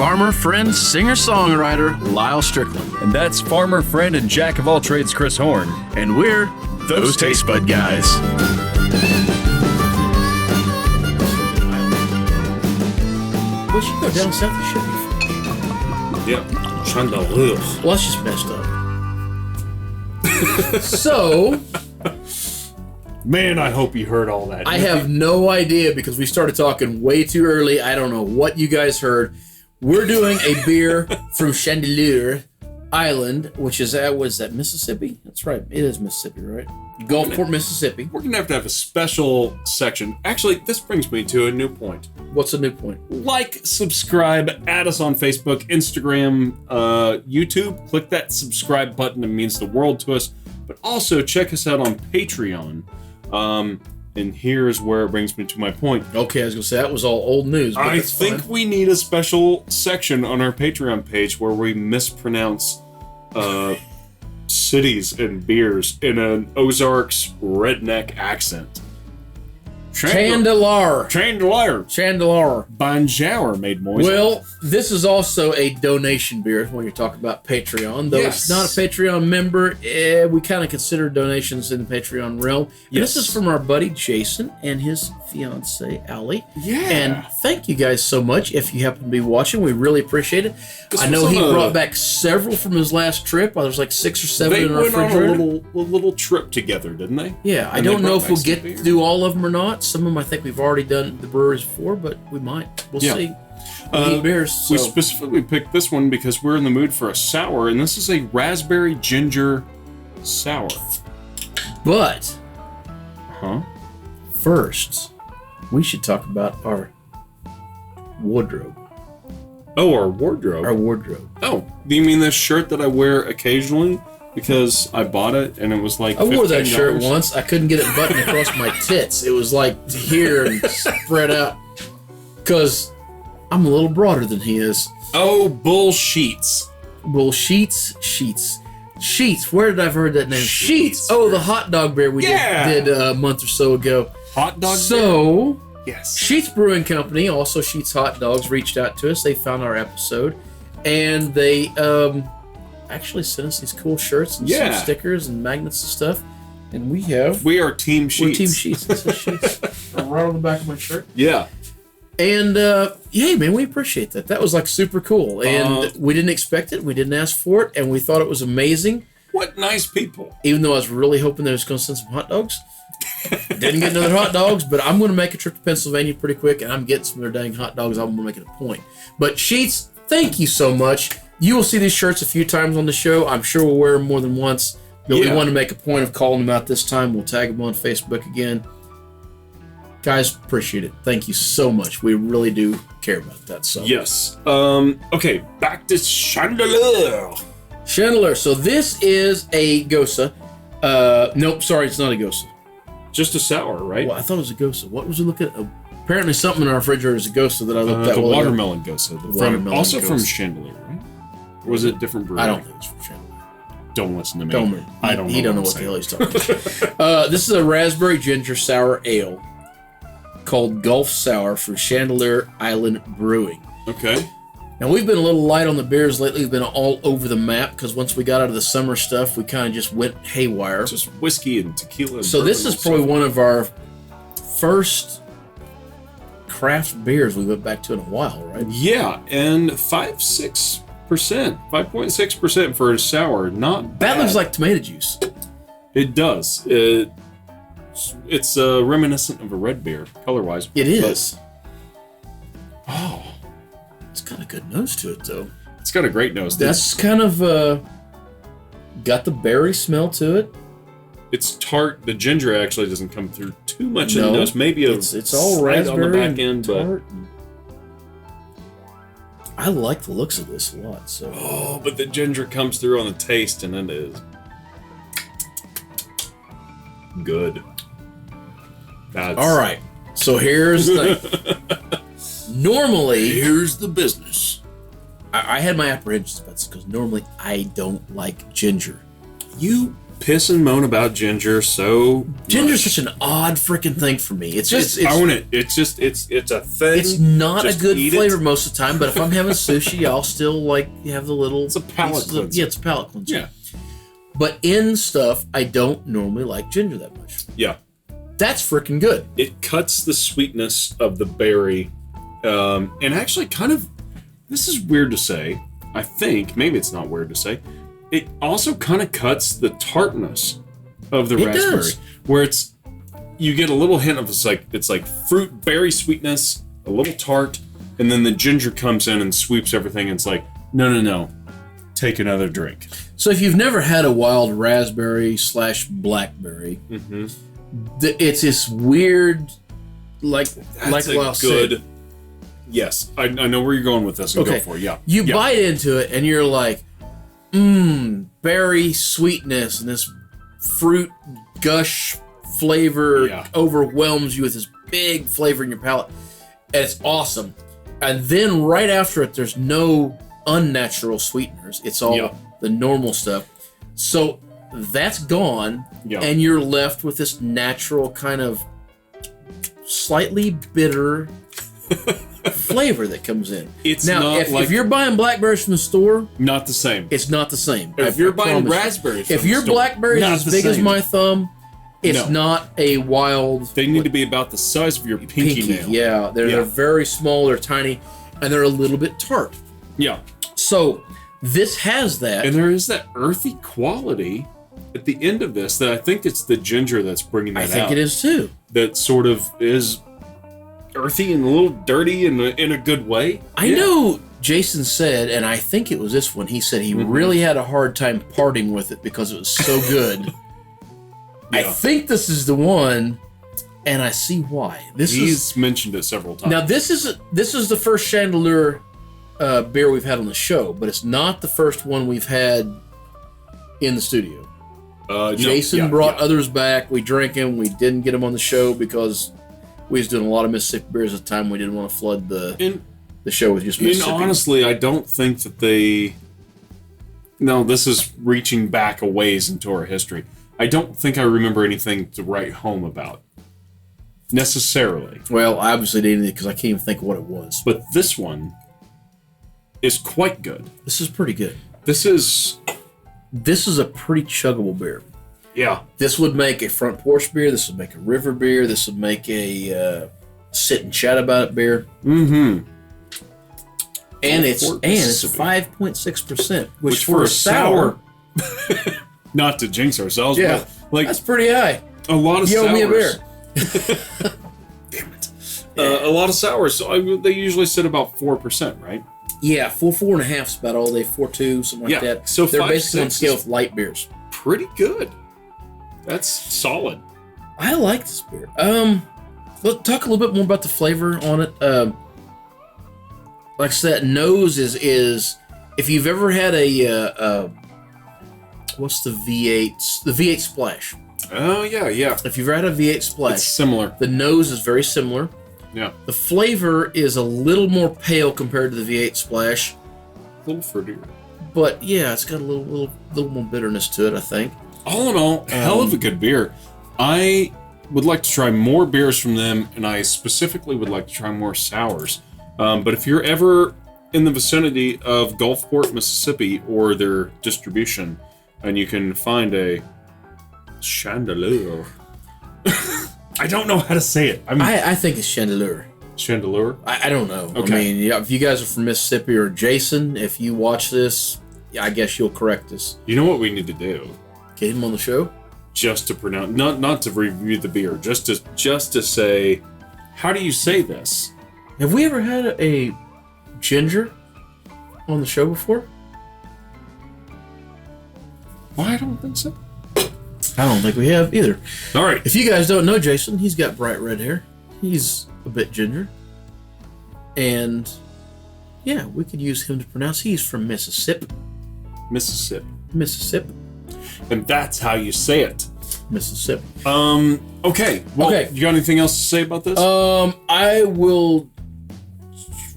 farmer, friend, singer-songwriter, Lyal Strickland. And that's farmer, friend, and jack of all trades, Chris Horn. And we're those Tastebudguys. We should go down south of Chevy. Yeah, Chandeleur. Well, that's just messed up. So, Man, I hope you heard all that. I have no idea because we started talking way too early. I don't know what you guys heard. We're doing a beer from Chandeleur Island, which is was that Mississippi? That's right. It is Mississippi, right? Gulfport, Mississippi. We're going to have a special section. Actually, this brings me to a new point. What's a new point? Like, subscribe, add us on Facebook, Instagram, YouTube. Click that subscribe button. It means the world to us. But also, check us out on Patreon. And here's where it brings me to my point. Okay, I was going to say, that was all old news. But I think we need a special section on our Patreon page where we mispronounce cities and beers in an Ozarks redneck accent. Chandeleur. Bonjour, made moist. Well, this is also a donation beer when you're talking about Patreon. Though Yes. it's not a Patreon member, we kind of consider donations in the Patreon realm. And Yes. This is from our buddy Jason and his fiancee Allie. Yeah. And thank you guys so much. If you happen to be watching, we really appreciate it. This I know was he on a- brought back several from his last trip. There's like 6 or 7 They in our went on refrigerator. a little trip together, didn't they? Yeah, I And they don't know brought if we'll back get some beer. to do all of them or not. Some of them I think we've already done the breweries before, but we might. We'll Yeah. see. We eat beers. So. We specifically picked this one because we're in the mood for a sour, and this is a raspberry ginger sour. But Huh? first, we should talk about our wardrobe. Oh, our wardrobe. Our wardrobe. Oh, do you mean this shirt that I wear occasionally? Because I bought it and it was like I wore that shirt $15. once. I couldn't get it buttoned across my tits. It was like here and spread out. Because I'm a little broader than he is. Oh, bull sheets. Well, Sheets. Where did I have heard that name? Sheets. Oh, the hot dog beer we did a month or so ago. Hot dog. So, Yes. Sheets Brewing Company, also Sheets Hot Dogs, reached out to us. They found our episode, and they actually sent us these cool shirts and some stickers and magnets and stuff. And we are Team Sheets. we're Team Sheets. This is Sheets. Right on the back of my shirt. Yeah. And yeah, man, we appreciate that. That was like super cool, and we didn't expect it. We didn't ask for it, and we thought it was amazing. What nice people. Even though I was really hoping they was going to send some hot dogs. Didn't get another hot dogs, but I'm going to make a trip to Pennsylvania pretty quick, and I'm getting some of their dang hot dogs. I'm going to make it a point. But Sheets, thank you so much. You will see these shirts a few times on the show. I'm sure we'll wear them more than once. But we want to make a point of calling them out this time. We'll tag them on Facebook again. Guys, appreciate it. Thank you so much. We really do care about that. So Yes. Okay, back to Chandeleur. Chandeleur. So this is a Gosa. Nope, sorry, it's not a Gosa. Just a sour, right? Well, I thought it was a Gosa. What was we looking at? Apparently something in our refrigerator is a Gosa that I looked at. The while ago. watermelon Gosa. Watermelon Also Gosa. from Chandeleur, right? Or was it different brewery? I don't think it's from Chandeleur. Don't listen to me. Don't. I don't know. He don't know what the hell he's talking about. This is a raspberry ginger sour ale called Gulf Sour from Chandeleur Island Brewing. Okay. Now, we've been a little light on the beers lately. We've been all over the map because once we got out of the summer stuff, we kind of just went haywire. Just whiskey and tequila. And So this bourbon is probably one of our first craft beers we went back to in a while, right? Yeah, and 5.6% for a sour. Not bad. That looks like tomato juice. It does. It's reminiscent of a red beer, color-wise. It is. Oh, it's got a good nose to it, though. It's got a great nose. That's kind of got the berry smell to it. It's tart. The ginger actually doesn't come through too much in No, the nose. Maybe it's all slight raspberry on the back end, but tart. I like the looks of this a lot. So, but the ginger comes through on the taste, and it is good. That's all right. So here's the thing. Normally, Here's the business. I had my apprehensions about this because normally I don't like ginger. You piss and moan about ginger so Ginger's much. such an odd freaking thing for me. It's Just just own it. It's a thing. it's not a Just good eat flavor it. most of the time. But if I'm having sushi, I'll still like have the little. It's a palate pieces of- cleanser. Yeah, it's a palate cleanser. Yeah. But in stuff, I don't normally like ginger that much. Yeah. That's freaking good. It cuts the sweetness of the berry, and actually kind of, this is weird to say, I think, maybe it's not weird to say, it also kind of cuts the tartness of the It raspberry, does. where you get a little hint of it's like fruit, berry sweetness, a little tart, and then the ginger comes in and sweeps everything, and it's like, no, take another drink. So if you've never had a wild raspberry / blackberry, Mm-hmm. it's this weird, like That's a Lyal good. said, Yes, I know where you're going with this. And Okay. go for it. Yeah. you yeah. bite into it and you're like, berry sweetness and this fruit gush flavor Yeah. overwhelms you with this big flavor in your palate. And it's awesome. And then right after it, there's no unnatural sweeteners. It's all Yeah. the normal stuff. So that's gone, Yeah. and you're left with this natural kind of slightly bitter flavor that comes in. It's now, not if like you're buying blackberries from the store, not the same. it's not the same. If I you're buying promise you. raspberries, If from the your store, blackberries not as the big as same. my thumb, it's No. not a wild. They need to be about the size of your pinky nail. Yeah, they're Yeah. very small, they're tiny, and they're a little bit tart. Yeah. So this has that. And there is that earthy quality at the end of this that I think it's the ginger that's bringing that I think out. it is too. That sort of is earthy and a little dirty in a good way. I Yeah. know Jason said, and I think it was this one, he said he Mm-hmm. really had a hard time parting with it because it was so good. I Yeah. think this is the one, and I see why. He's mentioned it several times. Now this is the first Chandeleur beer we've had on the show, but it's not the first one we've had in the studio. No, Jason yeah, brought yeah. others back. We drank them. We didn't get them on the show because we was doing a lot of Mississippi beers at the time. We didn't want to flood the show with just And Mississippi. honestly, I don't think that they. No, this is reaching back a ways into our history. I don't think I remember anything to write home about. Necessarily. Well, I obviously didn't because I can't even think of what it was. But this one is quite good. This is pretty good. This is. This is a pretty chuggable beer. Yeah. This would make a front porch beer. This would make a river beer. This would make a sit and chat about it beer. Mm-hmm. And it's Fort 5.6%, which for for a a sour, Not to jinx ourselves, yeah, but like that's pretty high. a lot of You owe sours. me a beer. Damn it. A lot of sours. So they usually sit about 4%, right? Yeah, 4.5 is about all day. 4.2, something like Yeah, that. so they're 5, basically on 6 scale is- with light beers. Pretty good. That's solid. I like this beer. Let's talk a little bit more about the flavor on it. Like I said, nose is if you've ever had a what's the V8? The V8 Splash. Oh yeah, yeah. If you've ever had a V8 Splash, It's similar. the nose is very similar. Yeah. The flavor is a little more pale compared to the V8 Splash, A little fruitier. but yeah, it's got a little more bitterness to it, I think. All in all, hell of a good beer. I would like to try more beers from them, and I specifically would like to try more sours. But if you're ever in the vicinity of Gulfport, Mississippi, or their distribution, and you can find a Chandeleur. I don't know how to say it. I think it's Chandeleur. Chandeleur? I don't know. Okay. I mean, yeah, if you guys are from Mississippi or Jason, if you watch this, I guess you'll correct us. You know what we need to do? Get him on the show. Just to pronounce, not to review the beer, just to say, how do you say this? Have we ever had a ginger on the show before? Well, I don't think so. I don't think we have either. All right. If you guys don't know Jason, he's got bright red hair. He's a bit ginger. And yeah, we could use him to pronounce. He's from Mississippi. Mississippi. Mississippi. And that's how you say it. Mississippi. Okay. Well, Okay. you got anything else to say about this? I will.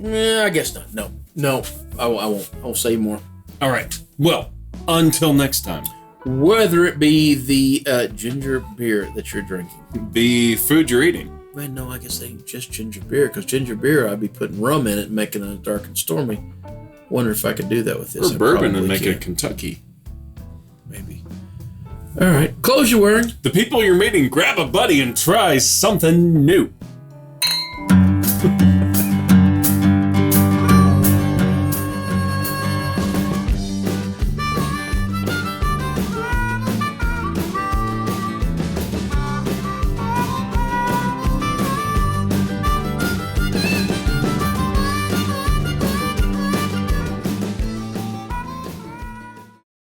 I guess not. No, I won't. I'll say more. All right. Well, until next time. whether it be the ginger beer that you're drinking. The food you're eating. Man, no, I guess they ain't just ginger beer, because ginger beer, I'd be putting rum in it and making it dark and stormy. Wonder if I could do that with this. Or bourbon and probably make can. it Kentucky. Maybe. All right. Clothes you're wearing. The people you're meeting, grab a buddy and try something new.